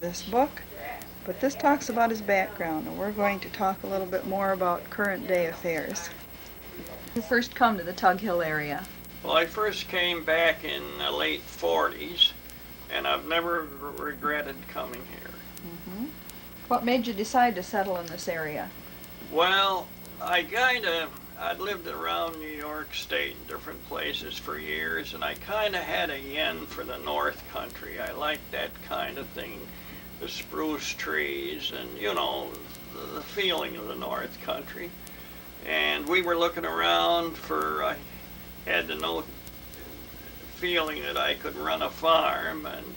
this book, but this talks about his background, and we're going to talk a little bit more about current day affairs. You first come to the Tug Hill area. Well, I first came back in the late 40s, and I've never regretted coming here. Mm-hmm. What made you decide to settle in this area? Well, I'd lived around New York State in different places for years, and I kind of had a yen for the North Country. I liked that kind of thing, the spruce trees and, the feeling of the North Country. And we were looking around I had the feeling that I could run a farm, and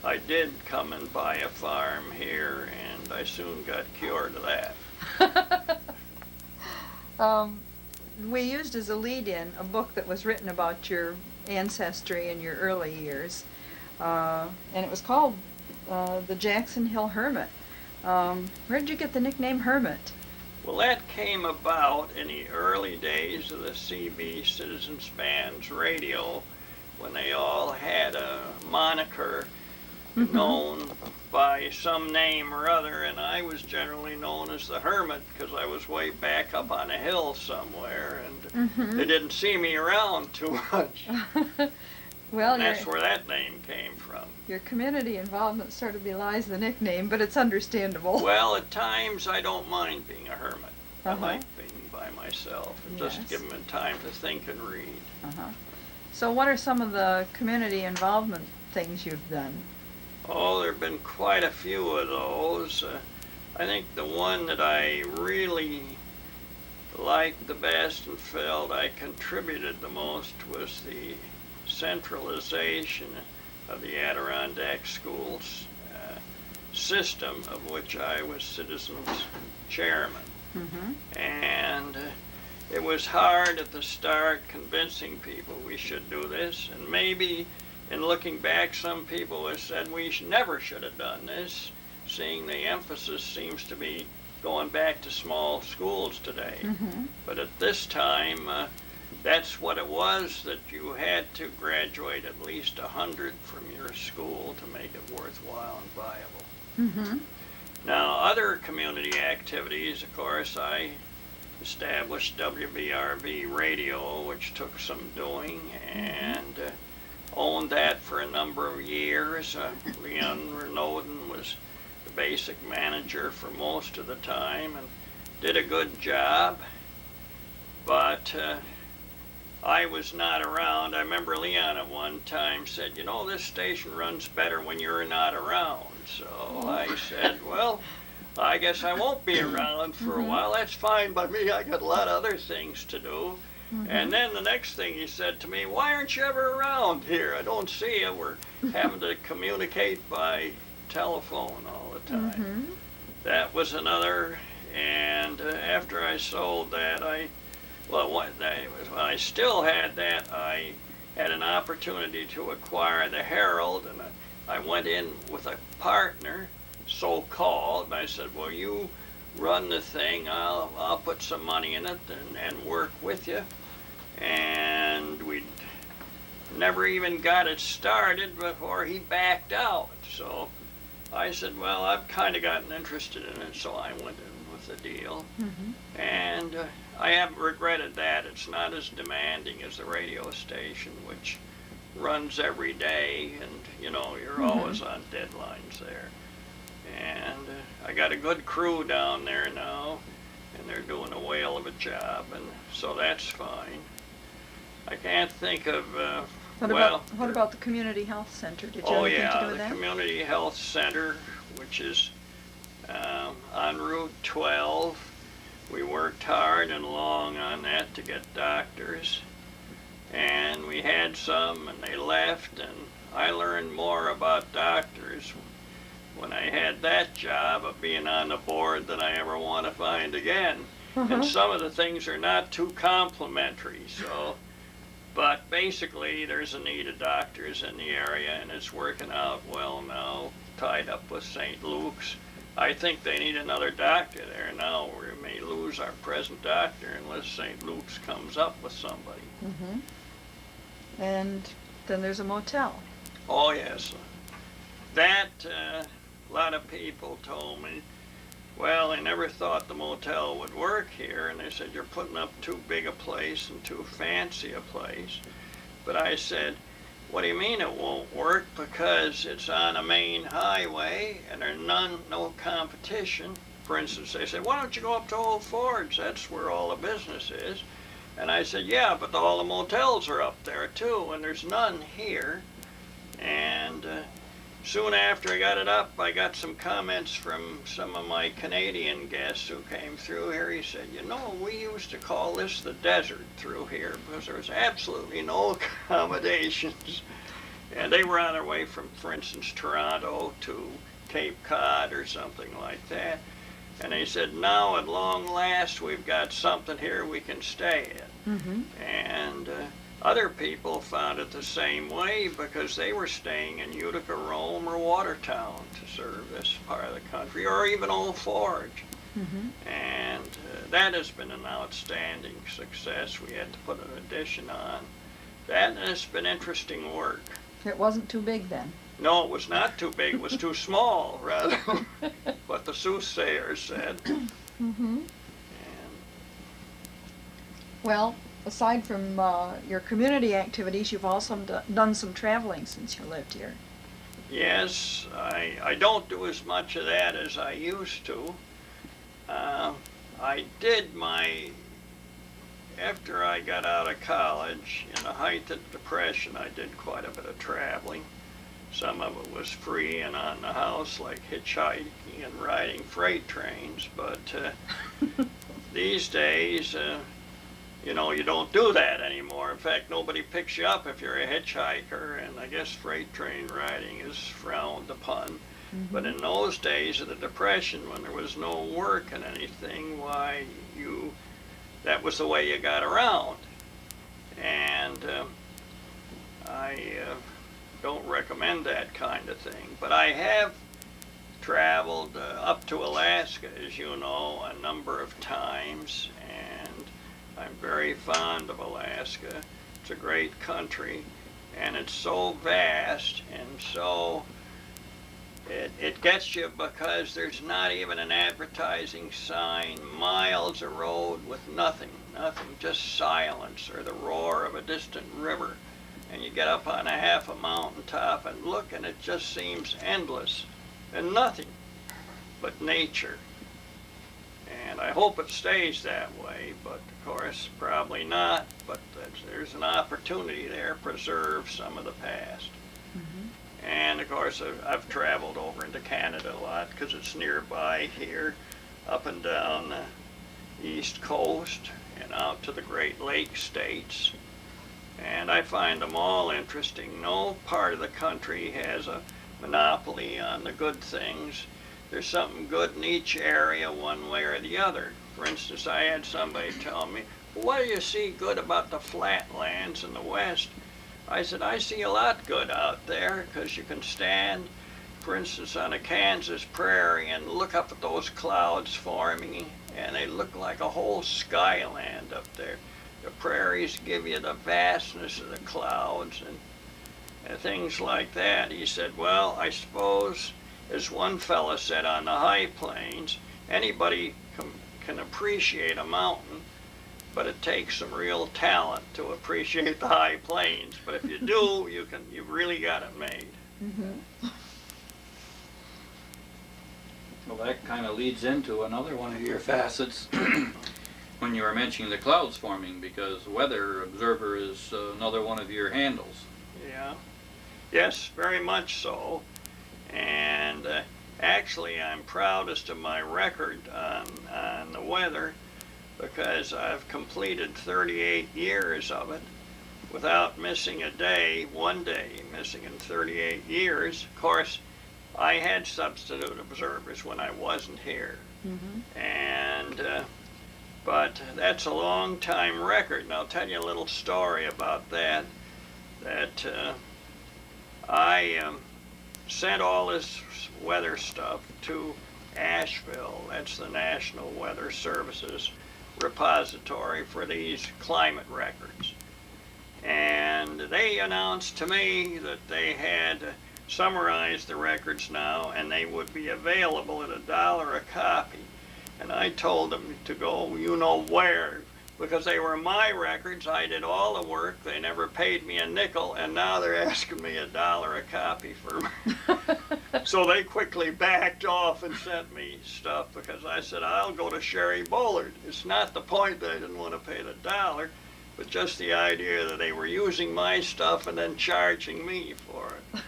I did come and buy a farm here, and I soon got cured of that. We used as a lead-in a book that was written about your ancestry in your early years, and it was called The Jackson Hill Hermit. Where did you get the nickname Hermit? Well, that came about in the early days of the CB Citizens Band's radio, when they all had a moniker known by some name or other, and I was generally known as the Hermit because I was way back up on a hill somewhere, and they didn't see me around too much. Well, and that's where that name came from. Your community involvement sort of belies the nickname, but it's understandable. Well, at times I don't mind being a hermit. I like being by myself and just giving me time to think and read. So what are some of the community involvement things you've done? Oh, there have been quite a few of those. I think the one that I really liked the best and felt I contributed the most was the centralization of the Adirondack Schools system, of which I was citizens chairman. And it was hard at the start convincing people we should do this, and maybe in looking back some people have said we never should have done this, seeing the emphasis seems to be going back to small schools today. But at this time, that's what it was, that you had to graduate at least 100 from your school to make it worthwhile and viable. Now, other community activities, of course, I established WBRB Radio, which took some doing, and owned that for a number of years. Leon Renaudin was the basic manager for most of the time and did a good job, but I was not around. I remember Leon at one time said, this station runs better when you're not around. So I said, well, I guess I won't be around for a while. That's fine by me. I got a lot of other things to do. And then the next thing he said to me, why aren't you ever around here? I don't see you. We're having to communicate by telephone all the time. That was another. And after I sold that, when I still had that, I had an opportunity to acquire the Herald, and I went in with a partner, so-called, and I said, well, you run the thing, I'll put some money in it and work with you. And we never even got it started before he backed out. So I said, well, I've kind of gotten interested in it, so I went in with the deal. And I haven't regretted that. It's not as demanding as the radio station, which runs every day, and you're always on deadlines there. And I got a good crew down there now, and they're doing a whale of a job, and so that's fine. I can't think of What about the community health center? Did you have anything to do with that? The community health center, which is on Route 12. We worked hard and long on that to get doctors, and we had some, and they left, and I learned more about doctors when I had that job of being on the board than I ever want to find again. And some of the things are not too complimentary, but basically there's a need of doctors in the area, and it's working out well now, tied up with St. Luke's. I think they need another doctor there now. We may lose our present doctor unless St. Luke's comes up with somebody. And then there's a motel. Oh yes, that a lot of people told me, well, they never thought the motel would work here, and they said, you're putting up too big a place and too fancy a place. But I said, what do you mean it won't work? Because it's on a main highway and there's no competition. For instance, they said, why don't you go up to Old Forge? That's where all the business is. And I said, yeah, but all the motels are up there too, and there's none here. And soon after I got it up, I got some comments from some of my Canadian guests who came through here. He said, you know, we used to call this the desert through here because there was absolutely no accommodations. And they were on their way from, for instance, Toronto to Cape Cod or something like that. And they said, now at long last, we've got something here we can stay in. Mm-hmm. And other people found it the same way because they were staying in Utica, Rome, or Watertown to serve this part of the country, or even Old Forge. Mm-hmm. And that has been an outstanding success. We had to put an addition on that, and it's been interesting work. It wasn't too big then. No, it was not too big. It was too small, rather, what the soothsayers said. Mm-hmm. And Well, aside from your community activities, you've also done some traveling since you lived here. yes, I don't do as much of that as I used to. I did after I got out of college, in the height of the Depression, I did quite a bit of traveling. Some of it was free and on the house, like hitchhiking and riding freight trains, but these days, you know, you don't do that anymore. In fact, nobody picks you up if you're a hitchhiker, and I guess freight train riding is frowned upon. Mm-hmm. But in those days of the Depression, when there was no work and anything, why, that was the way you got around. And I don't recommend that kind of thing. But I have traveled up to Alaska, as you know, a number of times, and I'm very fond of Alaska. It's a great country, and it's so vast, and so it gets you because there's not even an advertising sign, miles of road with nothing, just silence or the roar of a distant river. And you get up on a half a mountaintop and look, and it just seems endless and nothing but nature. And I hope it stays that way, but of course probably not, but there's an opportunity there to preserve some of the past. Mm-hmm. And of course I've traveled over into Canada a lot because it's nearby here, up and down the East Coast and out to the Great Lakes states. And I find them all interesting. No part of the country has a monopoly on the good things. There's something good in each area one way or the other. For instance, I had somebody tell me, well, what do you see good about the flatlands in the West? I said, I see a lot good out there because you can stand, for instance, on a Kansas prairie and look up at those clouds forming, and they look like a whole skyland up there. The prairies give you the vastness of the clouds and things like that. He said, well, I suppose, as one fella said, on the high plains, anybody can appreciate a mountain, but it takes some real talent to appreciate the high plains. But if you do, you've really got it made. Mm-hmm. Well, that kind of leads into another one of your facets when you were mentioning the clouds forming, because weather observer is another one of your handles. Yeah. Yes, very much so. And actually, I'm proudest of my record on the weather because I've completed 38 years of it without missing a day, one day missing in 38 years. Of course, I had substitute observers when I wasn't here. Mm-hmm. And but that's a long time record, and I'll tell you a little story about that. I sent all this weather stuff to Asheville. That's the National Weather Service's repository for these climate records. And they announced to me that they had summarize the records now, and they would be available at $1 a copy. And I told them to go, you know where, because they were my records. I did all the work. They never paid me a nickel, and now they're asking me $1 a copy for them. So they quickly backed off and sent me stuff, because I said, I'll go to Sherry Bullard. It's not the point that I didn't want to pay the $1, but just the idea that they were using my stuff and then charging me for it.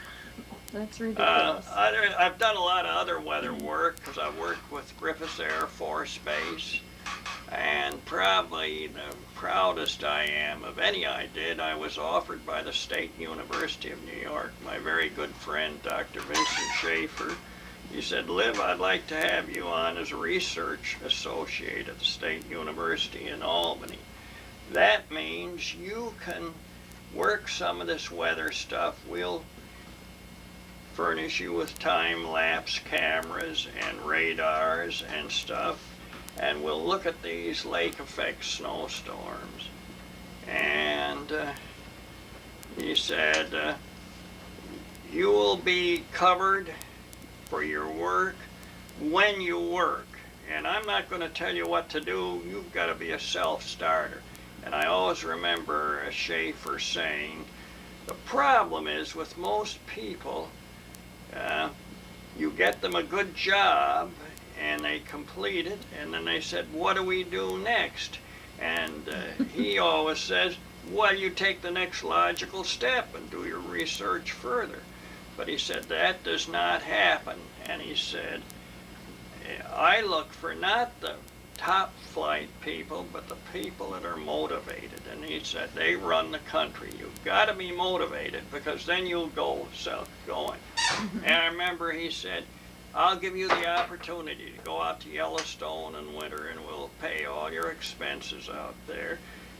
That's ridiculous. I've done a lot of other weather work, because I worked with Griffith Air Force Base, and probably the proudest I am of any I did, I was offered by the State University of New York. My very good friend, Dr. Vincent Schaefer, he said, Liv, I'd like to have you on as a research associate at the State University in Albany. That means you can work some of this weather stuff. We'll furnish you with time-lapse cameras and radars and stuff, and we'll look at these lake effect snowstorms. And he said, you will be covered for your work when you work, and I'm not going to tell you what to do. You've got to be a self-starter. And I always remember Schaefer saying, the problem is with most people, you get them a good job and they complete it, and then they said, what do we do next? And he always says, well, you take the next logical step and do your research further. But he said, that does not happen. And he said, I look for not the top flight people, but the people that are motivated. And he said, they run the country. You've got to be motivated, because then you'll go going. And I remember he said, I'll give you the opportunity to go out to Yellowstone in winter, and we'll pay all your expenses out there,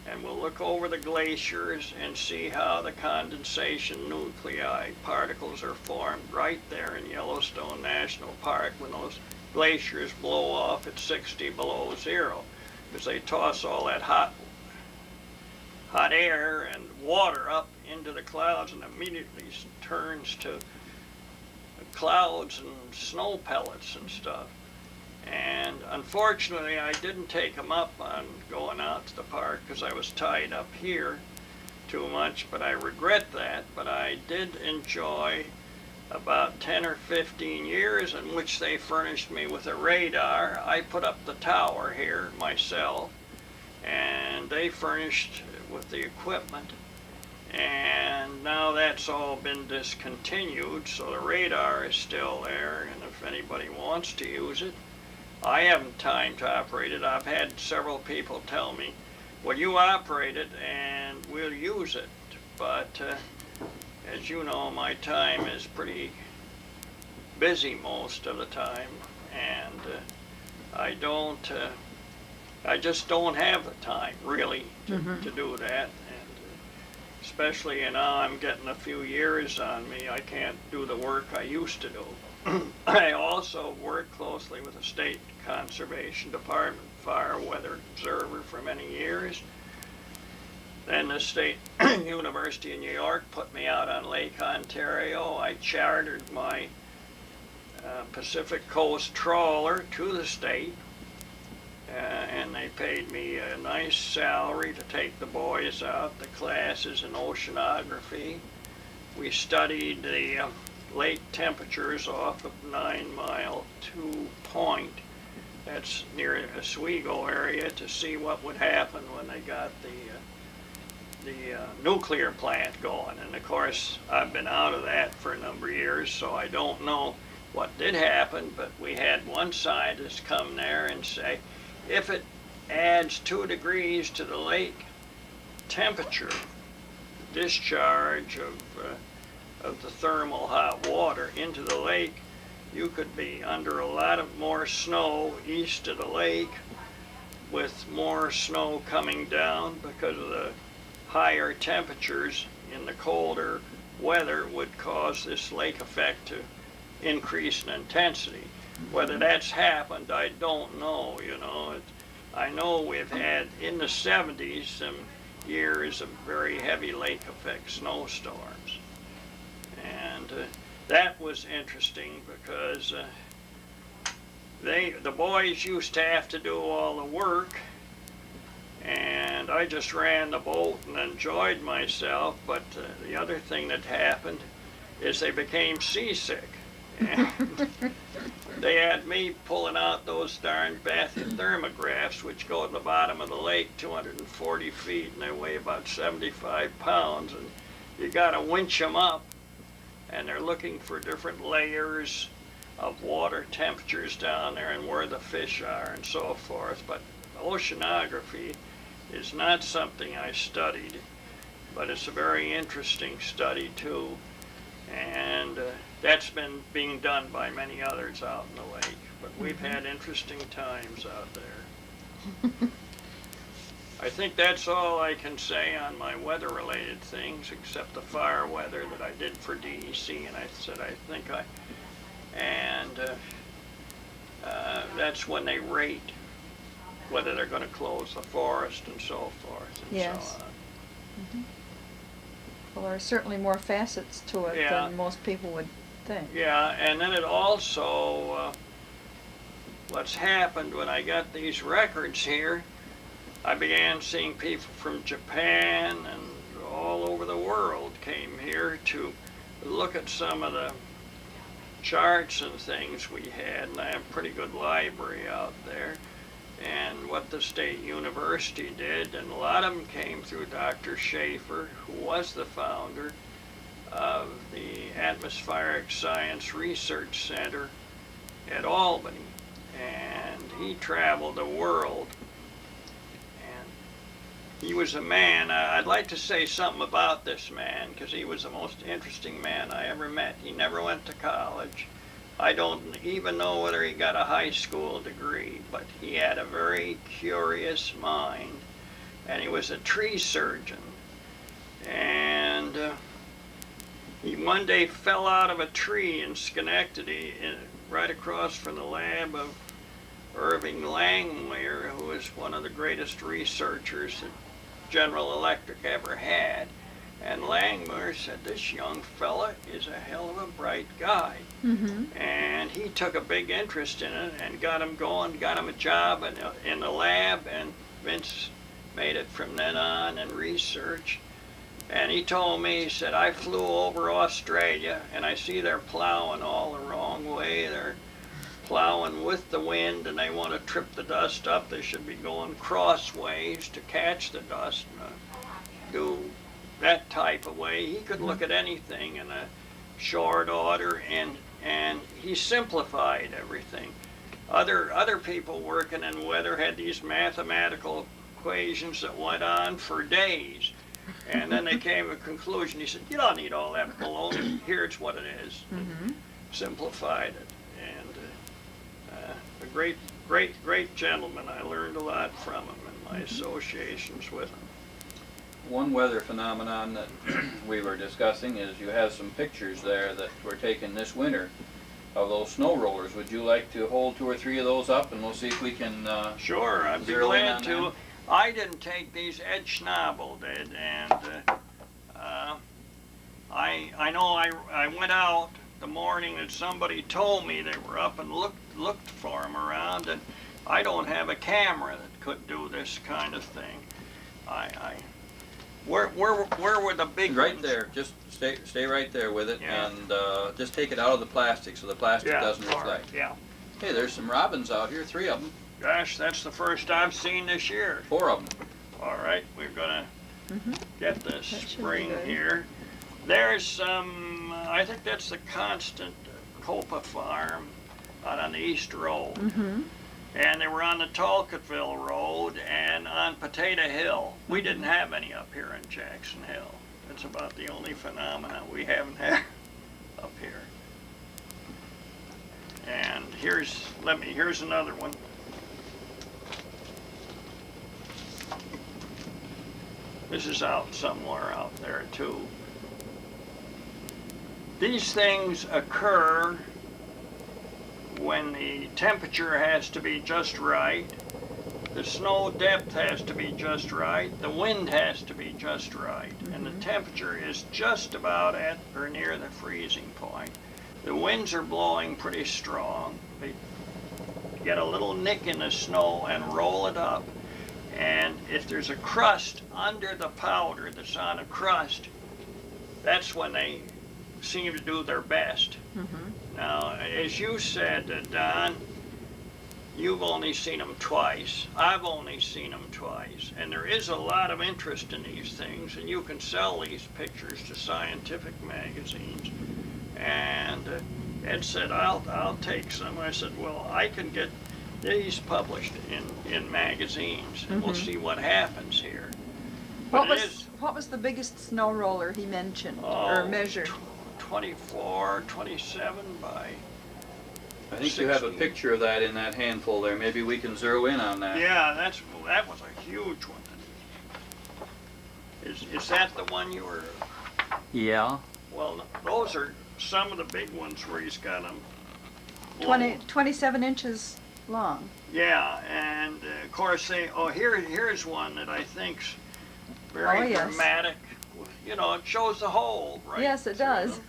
and we'll look over the glaciers and see how the condensation nuclei particles are formed right there in Yellowstone National Park when those glaciers blow off at 60 below zero, because they toss all that hot air and water up into the clouds, and immediately turns to clouds and snow pellets and stuff. And unfortunately, I didn't take him up on going out to the park, because I was tied up here too much, but I regret that. But I did enjoy about 10 or 15 years in which they furnished me with a radar. I put up the tower here myself, and they furnished with the equipment. And now that's all been discontinued, so the radar is still there, and if anybody wants to use it, I haven't time to operate it. I've had several people tell me, well, you operate it and we'll use it. But as you know, my time is pretty busy most of the time, and I just don't have the time really to do that. Especially now I'm getting a few years on me, I can't do the work I used to do. I also worked closely with the State Conservation Department Fire Weather Observer for many years. Then the State University of New York put me out on Lake Ontario. I chartered my Pacific Coast trawler to the state, and they paid me a nice salary to take the boys out, the classes in oceanography. We studied the lake temperatures off of 9 Mile 2 Point, that's near the Oswego area, to see what would happen when they got the nuclear plant going. And of course, I've been out of that for a number of years, so I don't know what did happen, but we had one scientist come there and say, if it adds 2 degrees to the lake temperature, discharge of the thermal hot water into the lake, you could be under a lot of more snow east of the lake, with more snow coming down because of the higher temperatures in the colder weather would cause this lake effect to increase in intensity. Whether that's happened, I don't know, you know. I know we've had, in the 70s, some years of very heavy lake effect snowstorms. And that was interesting because the boys used to have to do all the work, and I just ran the boat and enjoyed myself. But the other thing that happened is they became seasick. And they had me pulling out those darn bathythermographs, which go at the bottom of the lake 240 feet, and they weigh about 75 pounds. And you got to winch them up, and they're looking for different layers of water temperatures down there and where the fish are and so forth. But oceanography is not something I studied, but it's a very interesting study too. And that's been being done by many others out in the lake. But we've had interesting times out there. I think that's all I can say on my weather-related things, except the fire weather that I did for DEC, and I said I think that's when they rate whether they're going to close the forest and so forth and Yes. so on. Mm-hmm. Well, there are certainly more facets to it Yeah. than most people would think. Yeah, and then it also, what's happened when I got these records here, I began seeing people from Japan and all over the world came here to look at some of the charts and things we had, and I have a pretty good library out there, and what the state university did, and a lot of them came through Dr. Schaefer, who was the founder of the Atmospheric Science Research Center at Albany, and he traveled the world. He was a man, I'd like to say something about this man, because he was the most interesting man I ever met. He never went to college. I don't even know whether he got a high school degree, but he had a very curious mind, and he was a tree surgeon. And he one day fell out of a tree in Schenectady, right across from the lab of Irving Langmuir, who was one of the greatest researchers that General Electric ever had. And Langmuir said, this young fella is a hell of a bright guy. Mm-hmm. And he took a big interest in it and got him going, got him a job in the lab, and Vince made it from then on in research. And he told me, he said, I flew over Australia and I see they're plowing all the wrong way. They're plowing with the wind and they want to trip the dust up. They should be going crossways to catch the dust and do that type of way. He could look at anything in a short order, and he simplified everything. Other people working in weather had these mathematical equations that went on for days. And then they came to a conclusion. He said, you don't need all that baloney. Here's what it is. Mm-hmm. Simplified it. And a great gentleman. I learned a lot from him in my associations with him. One weather phenomenon that we were discussing is you have some pictures there that were taken this winter of those snow rollers. Would you like to hold 2 or 3 of those up, and we'll see if we can Sure, I'd be zero in glad on to. them? I didn't take these, Ed Schnabel did, and I know I went out the morning that somebody told me they were up and looked for them around, and I don't have a camera that could do this kind of thing. Where were the big right ones? there? Just stay right there with it, Yeah. and just take it out of the plastic so the plastic Yeah, doesn't all right, reflect. yeah. Hey, there's some robins out here, 3 of them, Gosh, that's the first I've seen this year. 4 of them. All right, we're gonna Mm-hmm. get the should be spring good. here. There's some, I think that's the Constant Copa Farm out on the East Road. Mm-hmm. And they were on the Talcottville Road and on Potato Hill. We didn't have any up here in Jackson Hill. That's about the only phenomenon we haven't had up here. And here's another one. This is out somewhere out there too. These things occur when the temperature has to be just right, the snow depth has to be just right, the wind has to be just right, and the temperature is just about at or near the freezing point. winds are blowing pretty strong, they get a little nick in the snow and roll it up. And if there's a crust under the powder that's on a crust, that's when they seem to do their best. Now, as you said, Don, you've only seen them twice. I've only seen them twice. And there is a lot of interest in these things, and you can sell these pictures to scientific magazines. And Ed said, I'll take some. I said, well, I can get these published in magazines, and we'll see what happens here. But What was the biggest snow roller he mentioned or measured? 24, 27 by I think you have a picture of that in that handful there. Maybe we can zero in on that. Yeah, that was a huge one. Is that the one you were? Yeah. Well, those are some of the big ones where he's got them. 27 inches long. Yeah, and of course here's one that I think's very dramatic. You know, it shows the hole, right? Yes, it does.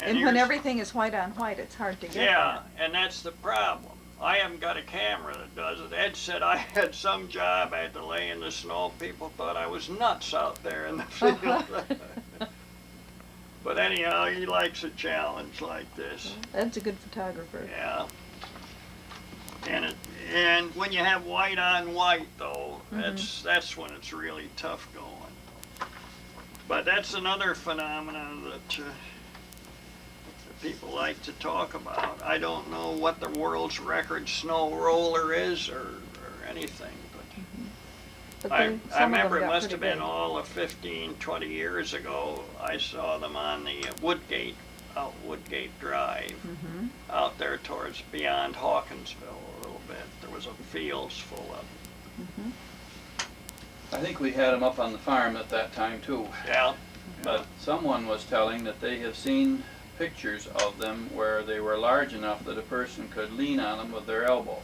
And when everything is white on white, it's hard to get Yeah, that. and that's the problem. I haven't got a camera that does it. Ed said I had some job I had to lay in the snow. People thought I was nuts out there in the field. But anyhow, he likes a challenge like this. Ed's a good photographer. Yeah. And when you have white on white, though, that's when it's really tough going. But that's another phenomenon that people like to talk about. I don't know what the world's record snow roller is or anything, but I remember it must have been all of 15, 20 years ago. I saw them on the Woodgate Drive, out there towards beyond Hawkinsville a little bit. There was a fields full of them. I think we had them up on the farm at that time too. Yeah. But someone was telling that they have seen pictures of them where they were large enough that a person could lean on them with their elbow.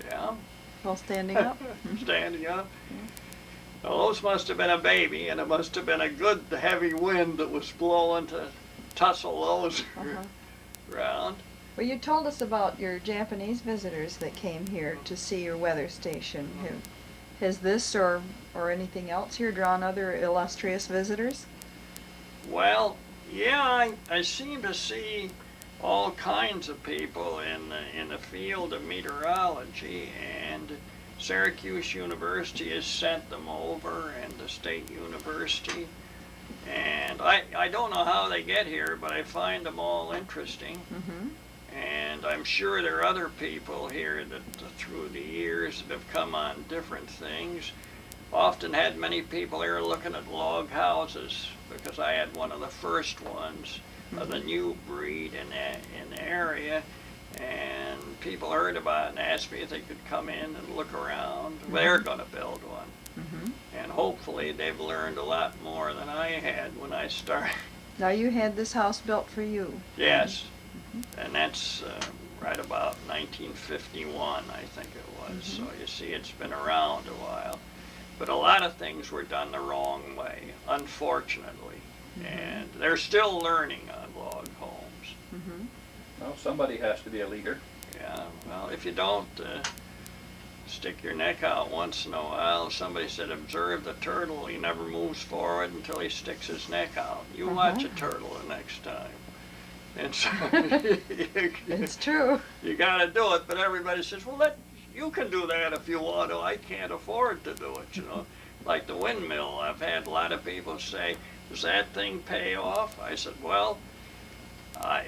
Yeah. While standing up? Standing up. Well, those must have been a baby, and it must have been a good heavy wind that was blowing to tussle those around. Well, you told us about your Japanese visitors that came here to see your weather station. Has this or anything else here drawn other illustrious visitors? Well, yeah, I seem to see all kinds of people in the field of meteorology, and Syracuse University has sent them over, and the State University. And I don't know how they get here, but I find them all interesting. And I'm sure there are other people here that through the years that have come on different things. Often had many people here looking at log houses, because I had one of the first ones of the new breed in the area, and people heard about it and asked me if they could come in and look around. They're going to build one, and hopefully they've learned a lot more than I had when I started. Now you had this house built for you. Yes, and that's right about 1951, I think it was. So you see, it's been around a while. But a lot of things were done the wrong way, unfortunately. And they're still learning on log homes. Well, somebody has to be a leader. Yeah, well, if you don't stick your neck out once in a while, somebody said, observe the turtle. He never moves forward until he sticks his neck out. You watch a turtle the next time. And so It's true. You got to do it, but everybody says, well, you can do that if you want to. I can't afford to do it, you know. Like the windmill, I've had a lot of people say, does that thing pay off? I said, well,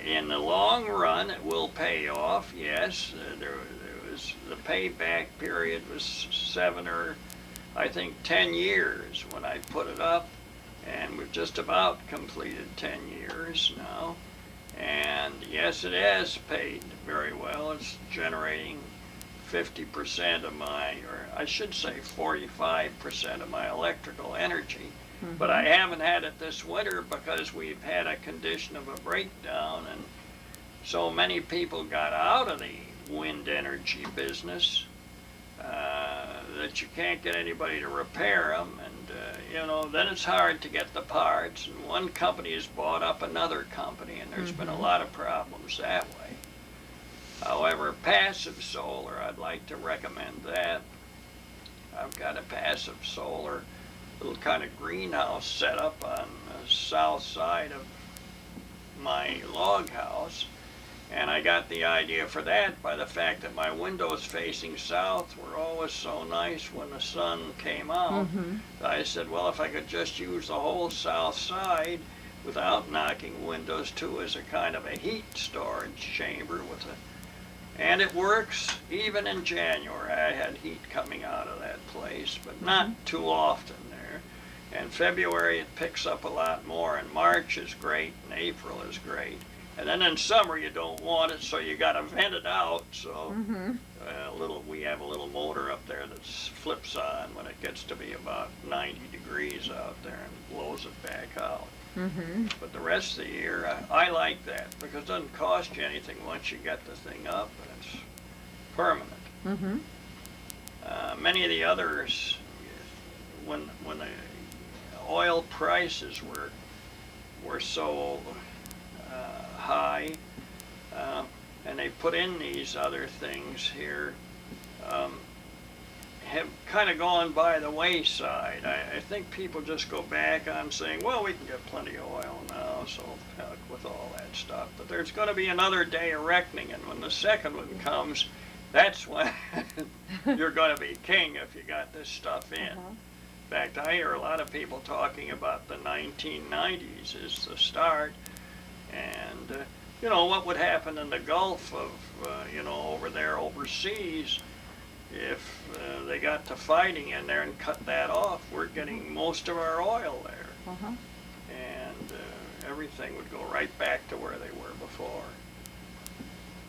in the long run, it will pay off, yes. There was the payback period was 7 or, I think, 10 years when I put it up, and we've just about completed 10 years now. And yes, it has paid very well. It's generating 50% of my, or I should say 45% of my electrical energy. But I haven't had it this winter because we've had a condition of a breakdown, and so many people got out of the wind energy business that that you can't get anybody to repair them, and you know, then it's hard to get the parts, and one company has bought up another company, and there's been a lot of problems that way. However, passive solar, I'd like to recommend that. I've got a passive solar, little kind of greenhouse set up on the south side of my log house. And I got the idea for that by the fact that my windows facing south were always so nice when the sun came out. I said, well, if I could just use the whole south side without knocking windows too as a kind of a heat storage chamber with a, and it works even in January. I had heat coming out of that place, but not too often there. And February it picks up a lot more, and March is great, and April is great. And then in summer you don't want it, so you got to vent it out. So we have a little motor up there that flips on when it gets to be about 90 degrees out there and blows it back out. But the rest of the year, I like that because it doesn't cost you anything once you get the thing up, and it's permanent. Many of the others, when the oil prices were so high, and they put in these other things here, have kind of gone by the wayside. I think people just go back on saying, well, we can get plenty of oil now, so heck with all that stuff. But there's going to be another day of reckoning, and when the second one comes, that's when you're going to be king if you got this stuff in. In fact, I hear a lot of people talking about the 1990s as the start. And, you know, what would happen in the Gulf of, you know, over there overseas if they got to fighting in there and cut that off. We're getting most of our oil there. And everything would go right back to where they were before.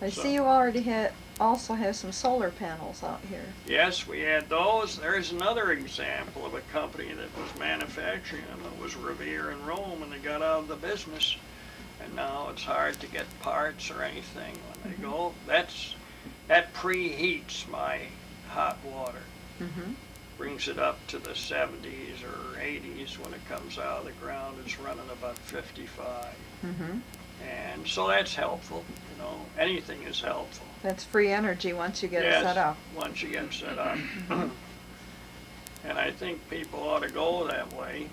I see you already also have some solar panels out here. Yes, we had those. There's another example of a company that was manufacturing them. It was Revere in Rome, and they got out of the business. And now it's hard to get parts or anything when they go. That preheats my hot water. Brings it up to the 70s or 80s. When it comes out of the ground, it's running about 55. And so that's helpful. You know, anything is helpful. That's free energy once you get it set up. Once you get it set up. And I think people ought to go that way.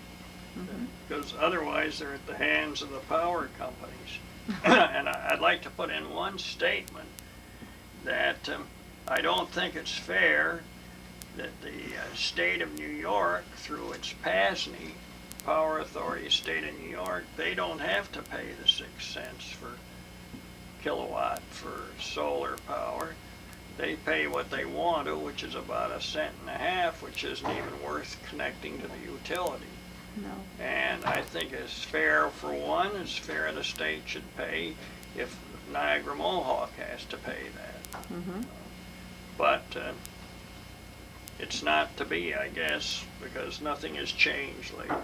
Because otherwise they're at the hands of the power companies. And I'd like to put in one statement that I don't think it's fair that the state of New York, through its PASNY, Power Authority State of New York, they don't have to pay the 6 cents for kilowatt for solar power. They pay what they want to, which is about 1.5 cents, which isn't even worth connecting to the utility. No. And I think it's fair for one, it's fair the state should pay if Niagara Mohawk has to pay that. But it's not to be, I guess, because nothing has changed lately.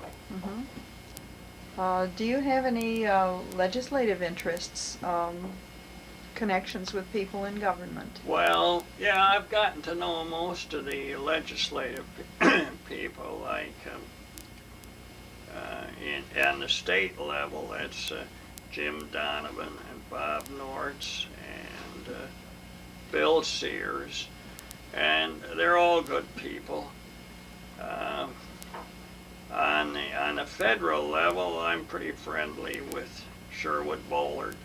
Do you have any legislative interests, connections with people in government? Well, yeah, I've gotten to know most of the legislative people, like on the state level, that's Jim Donovan and Bob Nortz and Bill Sears, and they're all good people. On the federal level, I'm pretty friendly with Sherwood Bollard,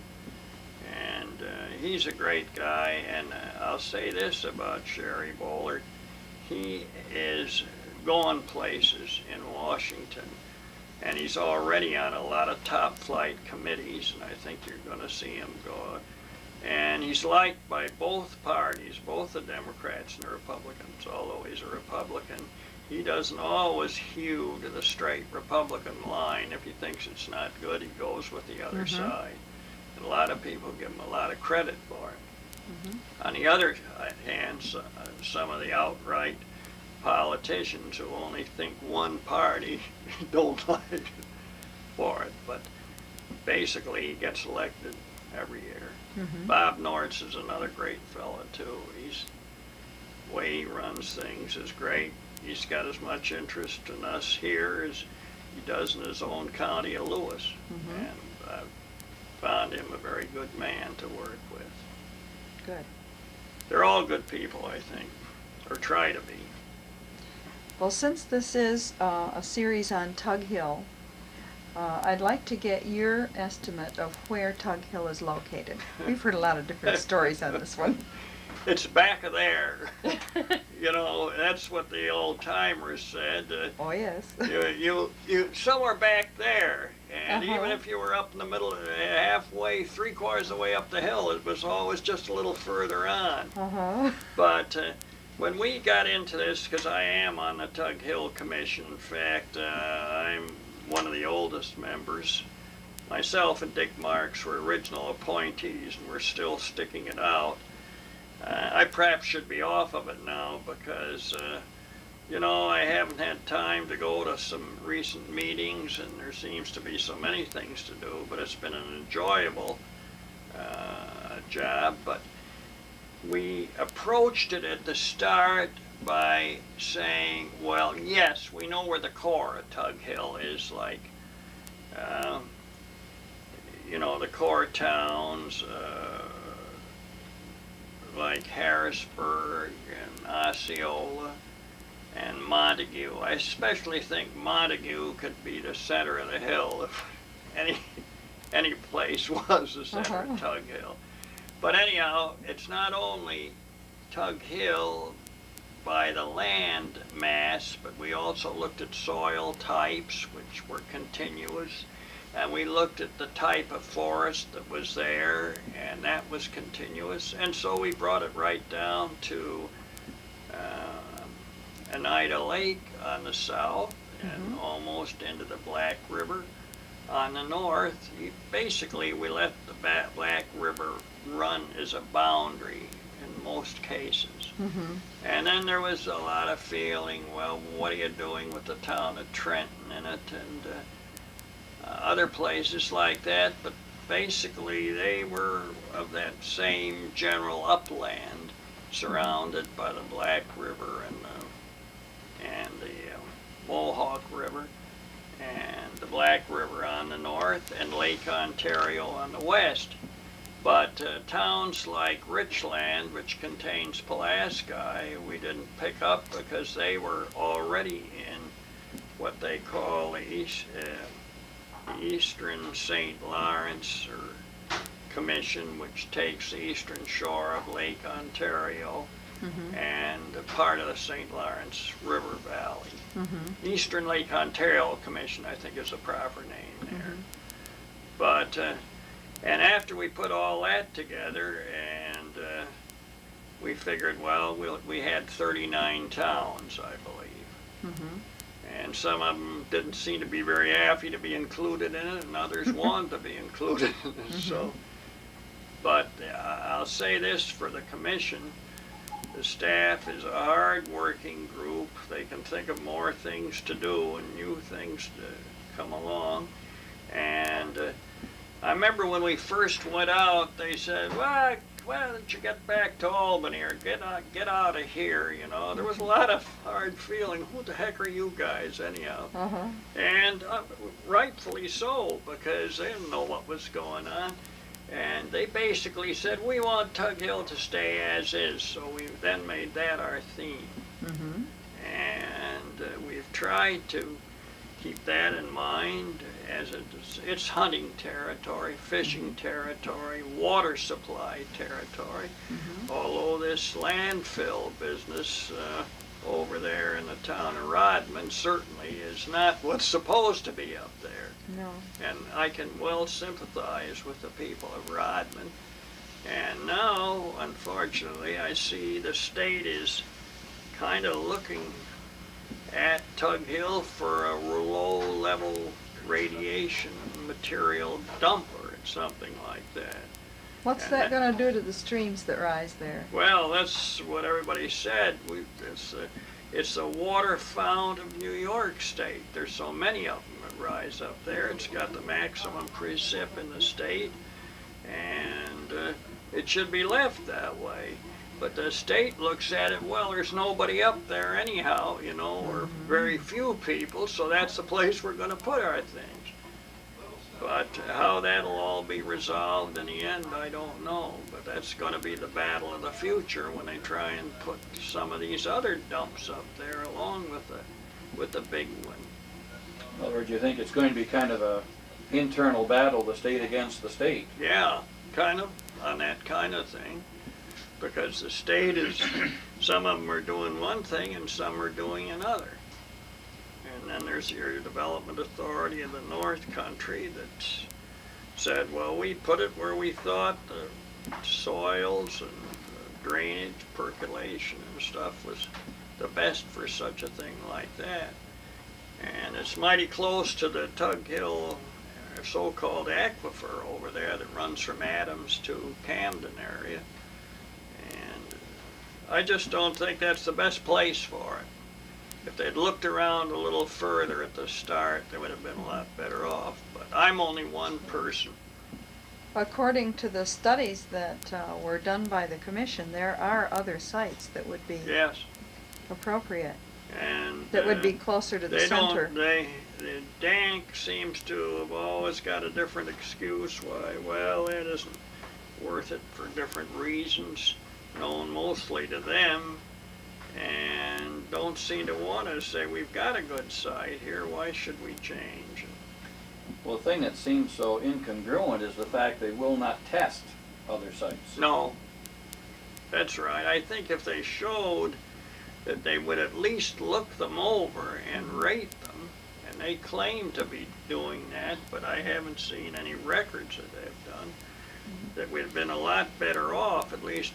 and he's a great guy. And I'll say this about Sherry Bollard: he is going places in Washington. And he's already on a lot of top flight committees, and I think you're going to see him go. And he's liked by both parties, both the Democrats and the Republicans. Although he's a Republican, he doesn't always hew to the straight Republican line. If he thinks it's not good, he goes with the other side. And a lot of people give him a lot of credit for it. On the other hand, some of the outright politicians who only think one party don't like it for it, but basically he gets elected every year. Bob Nortz is another great fella too. He's way he runs things is great. He's got as much interest in us here as he does in his own county of Lewis. And I've found him a very good man to work with. Good. They're all good people, I think, or try to be. Well, since this is a series on Tug Hill, I'd like to get your estimate of where Tug Hill is located. We've heard a lot of different stories on this one. It's back of there. You know, that's what the old timers said. Oh, yes. You somewhere back there. And Uh-huh. even if you were up in the middle, halfway, 3/4 of the way up the hill, it was always just a little further on. Uh-huh. But when we got into this, because I am on the Tug Hill Commission, in fact, I'm one of the oldest members. Myself and Dick Marks were original appointees, and we're still sticking it out. I perhaps should be off of it now because, you know, I haven't had time to go to some recent meetings, and there seems to be so many things to do, but it's been an enjoyable job. But we approached it at the start by saying, well, yes, we know where the core of Tug Hill is, like, you know, the core towns, like Harrisburg and Osceola and Montague. I especially think Montague could be the center of the hill if any place was the center of Tug Hill. But anyhow, it's not only Tug Hill by the land mass, but we also looked at soil types, which were continuous. And we looked at the type of forest that was there, and that was continuous. And so we brought it right down to Oneida Lake on the south and almost into the Black River on the north. Basically, we let the Black River run as a boundary in most cases. And then there was a lot of feeling, well, what are you doing with the town of Trenton in it, and other places like that, but basically they were of that same general upland surrounded by the Black River and the Mohawk River and the Black River on the north and Lake Ontario on the west. But towns like Richland, which contains Pulaski, we didn't pick up because they were already in what they call the Eastern St. Lawrence Commission, which takes the eastern shore of Lake Ontario and a part of the St. Lawrence River Valley. Eastern Lake Ontario Commission, I think, is a proper name there. But, and after we put all that together, and we figured, well, we had 39 towns, I believe. And some of them didn't seem to be very happy to be included in it, and others wanted to be included in it. So, but I'll say this for the commission: the staff is a hard-working group. They can think of more things to do and new things to come along. And I remember when we first went out, they said, "Well, why don't you get back to Albany or get out of here?" You know, there was a lot of hard feeling. Who the heck are you guys, anyhow? And rightfully so, because they didn't know what was going on. And they basically said, we want Tug Hill to stay as is. So we then made that our theme. And we've tried to keep that in mind, as it's hunting territory, fishing territory, water supply territory. Although this landfill business over there in the town of Rodman certainly is not what's supposed to be up there. No. And I can well sympathize with the people of Rodman. And now, unfortunately, I see the state is kind of looking at Tug Hill for a low-level radiation material dump or something like that. What's that going to do to the streams that rise there? Well, that's what everybody said. It's the water fount of New York State. There's so many of them that rise up there. It's got the maximum precip in the state, and it should be left that way. But the state looks at it, well, there's nobody up there anyhow, you know, or very few people, so that's the place we're going to put our things. But how that'll all be resolved in the end, I don't know. But that's going to be the battle of the future when they try and put some of these other dumps up there along with the big one. In other words, you think it's going to be kind of a internal battle, the state against the state? Yeah, kind of, on that kind of thing. Because the state is, some of them are doing one thing and some are doing another. And then there's your Development Authority of the North Country that said, well, we put it where we thought the soils and drainage, percolation and stuff was the best for such a thing like that. And it's mighty close to the Tug Hill so-called aquifer over there that runs from Adams to Camden area. And I just don't think that's the best place for it. If they'd looked around a little further at the start, they would have been a lot better off. But I'm only one person. According to the studies that were done by the commission, there are other sites that would be Yes. appropriate, And that would be closer to the center. the DANC seems to have always got a different excuse why, well, it isn't worth it for different reasons, known mostly to them, and don't seem to want to say, we've got a good site here, why should we change? Well, the thing that seems so incongruent is the fact they will not test other sites. No, that's right. I think if they showed that they would at least look them over and rate them, and they claim to be doing that, but I haven't seen any records that they've done, that we'd have been a lot better off. At least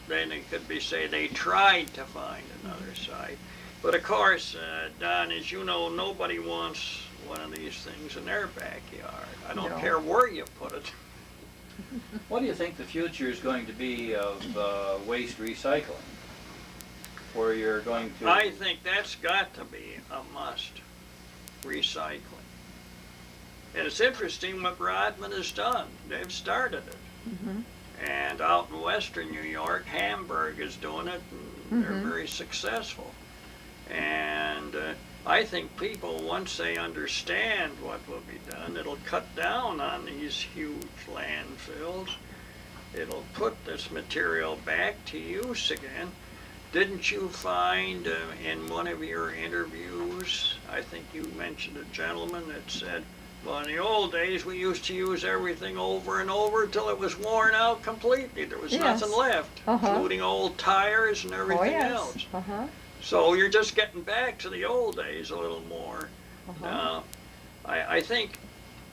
then it could be say they tried to find another site. But of course, Don, as you know, nobody wants one of these things in their backyard. I don't No. care where you put it. What do you think the future is going to be of waste recycling? Where you're going to... I think that's got to be a must, recycling. And it's interesting what Rodman has done. They've started it. Mm-hmm. And out in western New York, Hamburg is doing it, and they're Mhm. very successful. And I think people, once they understand what will be done, it'll cut down on these huge landfills. It'll put this material back to use again. Didn't you find in one of your interviews, I think you mentioned a gentleman that said, well, in the old days we used to use everything over and over until it was worn out completely. There was Yes. nothing left, including old tires and everything else. Uh-huh. So you're just getting back to the old days a little more. Uh-huh. Now, I think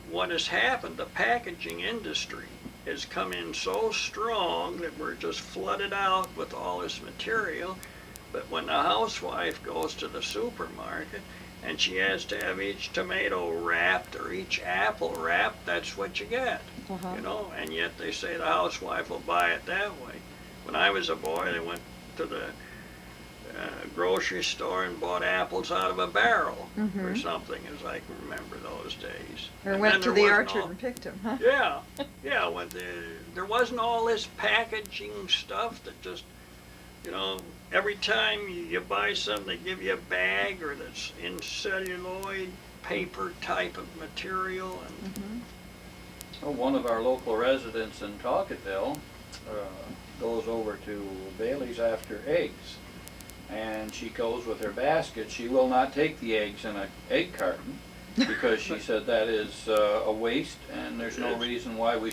what has happened, the packaging industry has come in so strong that we're just flooded out with all this material. But when the housewife goes to the supermarket and she has to have each tomato wrapped or each apple wrapped, that's what you get, Uh-huh. you know, and yet they say the housewife will buy it that way. When I was a boy, they went to the grocery store and bought apples out of a barrel or Mhm. something, as I can remember those days. Or And went then to there the wasn't orchard all- and picked them, huh? Yeah, yeah, when there wasn't all this packaging stuff that just, you know, every time you buy something, they give you a bag or that's in celluloid paper type of material. And Mhm. Well, one of our local residents in Talketville goes over to Bailey's after eggs. And she goes with her basket. She will not take the eggs in an egg carton because she said that is a waste and there's no Yes. reason why we